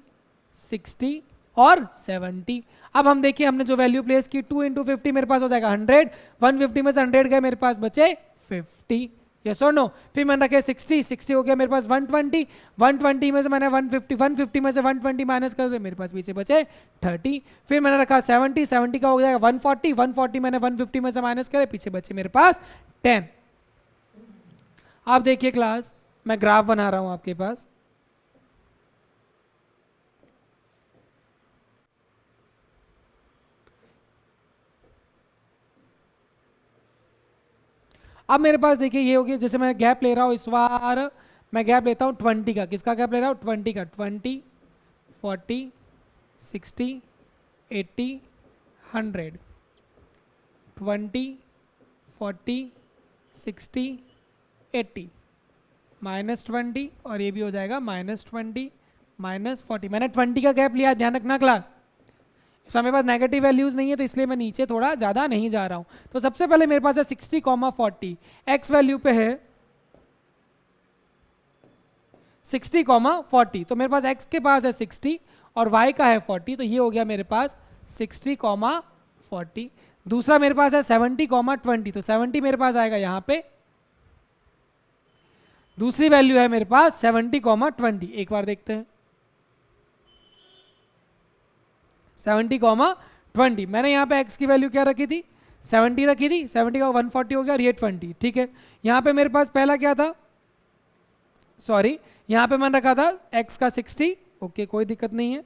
60 और 70। अब हम देखिए हमने जो वैल्यू प्लेस की 2 इंटू 50 मेरे पास हो जाएगा 100, 150 में से 100 गए मेरे पास बचे 50, यस और नो। फिर मैंने रखे 60, 60 हो गया मेरे पास 120, 120 में से मैंने 150, 150 में से 120 माइनस कर दिया मेरे पास पीछे बचे 30। फिर मैंने रखा 70, 70 का हो जाएगा 140, 140 मैंने 150 में से माइनस करे पीछे बचे मेरे पास 10। आप देखिए क्लास, मैं ग्राफ बना रहा हूं आपके पास। अब मेरे पास देखिए ये हो गया, जैसे मैं गैप ले रहा हूँ इस बार मैं गैप लेता हूँ 20 का। किसका गैप ले रहा हूँ? 20 का। 20, 40, 60, 80, 100, 20, 40, 60, 80, -20 और ये भी हो जाएगा -20, -40। मैंने 20 का गैप लिया, ध्यान रखना क्लास। इसमें मेरे पास नेगेटिव वैल्यूज नहीं है तो इसलिए मैं नीचे थोड़ा ज़्यादा नहीं जा रहा हूँ। तो सबसे पहले मेरे पास है 60, 40, एक्स वैल्यू पे है 60, 40, तो मेरे पास एक्स के पास है 60 और वाई का है 40, तो ये हो गया मेरे पास 60, 40। दूसरा मेरे पास है 70, 20, तो 70 मेरे पास आएगा यहाँ पे। दूसरी वैल्यू है मेरे पास 70, 20, एक बार देखते हैं 70, 20। मैंने यहाँ पे x की वैल्यू क्या रखी थी? 70 रखी थी। 70 का 140 हो गया और ये 20, ठीक है। यहाँ पे मेरे पास पहला क्या था? सॉरी, यहाँ पे मैंने रखा था x का 60, ओके कोई दिक्कत नहीं है।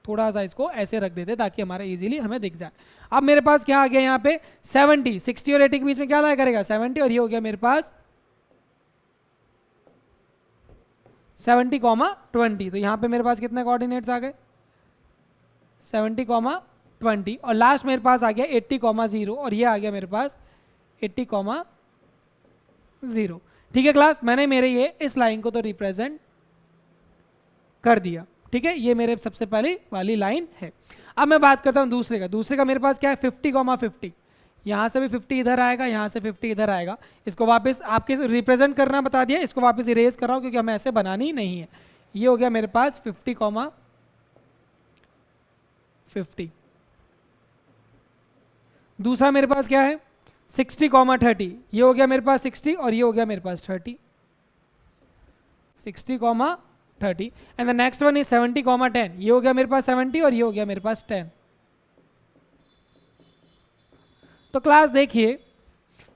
थोड़ा सा इसको ऐसे रख देते ताकि हमारा इजीली हमें दिख जाए। अब मेरे पास क्या आ गया यहाँ पे 70, 60 और 80 के बीच में क्या लाया करेगा? 70, और ये हो गया मेरे पास 70, 20। तो यहाँ पे मेरे पास कितने कोऑर्डिनेट्स आ गए? 70, 20 और लास्ट मेरे पास आ गया 80, 0 और ये आ गया मेरे पास 80, 0। ठीक है क्लास, मैंने मेरे ये इस लाइन को तो रिप्रेजेंट कर दिया, ठीक है। ये मेरे सबसे पहले वाली लाइन है। अब मैं बात करता हूँ दूसरे का। दूसरे का मेरे पास क्या है? 50, 50। यहाँ से भी 50 इधर आएगा, यहाँ से 50 इधर आएगा। इसको वापस आपके रिप्रेजेंट करना बता दिया, इसको वापस इरेज कर रहा हूँ क्योंकि हमें ऐसे बनानी नहीं है। ये हो गया मेरे पास 50, 50। दूसरा मेरे पास क्या है? 60, 30। ये हो गया मेरे पास 60 और ये हो गया मेरे पास 30, 60, 30। And the next one is 70, 10। ये हो गया मेरे पास 70 और ये हो गया मेरे पास 10। तो क्लास देखिए,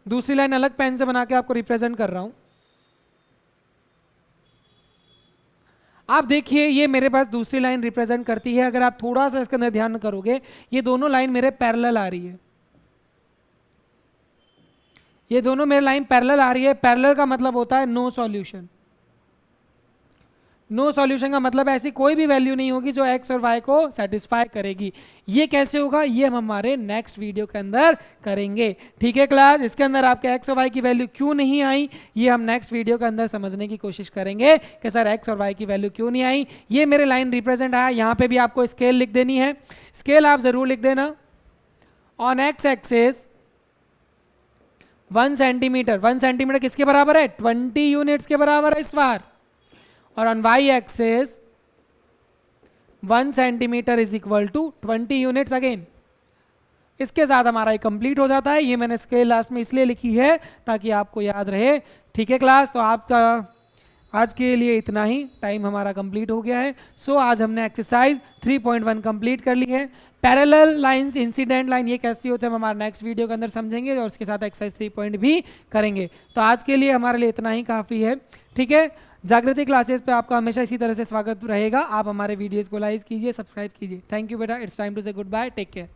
दूसरी लाइन अलग पेन से बना के आपको रिप्रेजेंट कर रहा हूं। आप देखिए ये मेरे पास दूसरी लाइन रिप्रेजेंट करती है। अगर आप थोड़ा सा इसके अंदर ध्यान करोगे, ये दोनों लाइन मेरे पैरेलल आ रही है। ये दोनों मेरे लाइन पैरेलल आ रही है। पैरेलल का मतलब होता है नो सॉल्यूशन। नो सॉल्यूशन का मतलब ऐसी कोई भी वैल्यू नहीं होगी जो x और y को सेटिस्फाई करेगी। ये कैसे होगा? ये हम हमारे नेक्स्ट वीडियो के अंदर करेंगे, ठीक है क्लास। इसके अंदर आपके x और y की वैल्यू क्यों नहीं आई, ये हम नेक्स्ट वीडियो के अंदर समझने की कोशिश करेंगे कि सर x और y की वैल्यू क्यों नहीं आई। ये मेरे लाइन रिप्रेजेंट आया। यहाँ पे भी आपको स्केल लिख देनी है। स्केल आप जरूर लिख देना। On x axis 1 centimetre, 1 centimetre किसके बराबर है? 20 यूनिट्स के बराबर है इस बार। और on y axis 1 centimetre is equal to 20 units again. इसके साथ हमारा कंप्लीट हो जाता है। ये मैंने स्केल लास्ट में इसलिए लिखी है ताकि आपको याद रहे, ठीक है क्लास। तो आपका आज के लिए इतना ही, टाइम हमारा कंप्लीट हो गया है। सो आज हमने एक्सरसाइज 3.1 कंप्लीट कर ली है। पैरेलल लाइंस, इंसिडेंट लाइन ये कैसी होते हैं हम हमारे नेक्स्ट वीडियो के अंदर समझेंगे और उसके साथ एक्सरसाइज 3 भी करेंगे। तो आज के लिए हमारे लिए इतना ही काफ़ी है, ठीक है। जागृति क्लासेस पे आपका हमेशा इसी तरह से स्वागत रहेगा। आप हमारे वीडियोस को लाइक कीजिए, सब्सक्राइब कीजिए। थैंक यू बेटा, इट्स टाइम टू से गुड बाय, टेक केयर।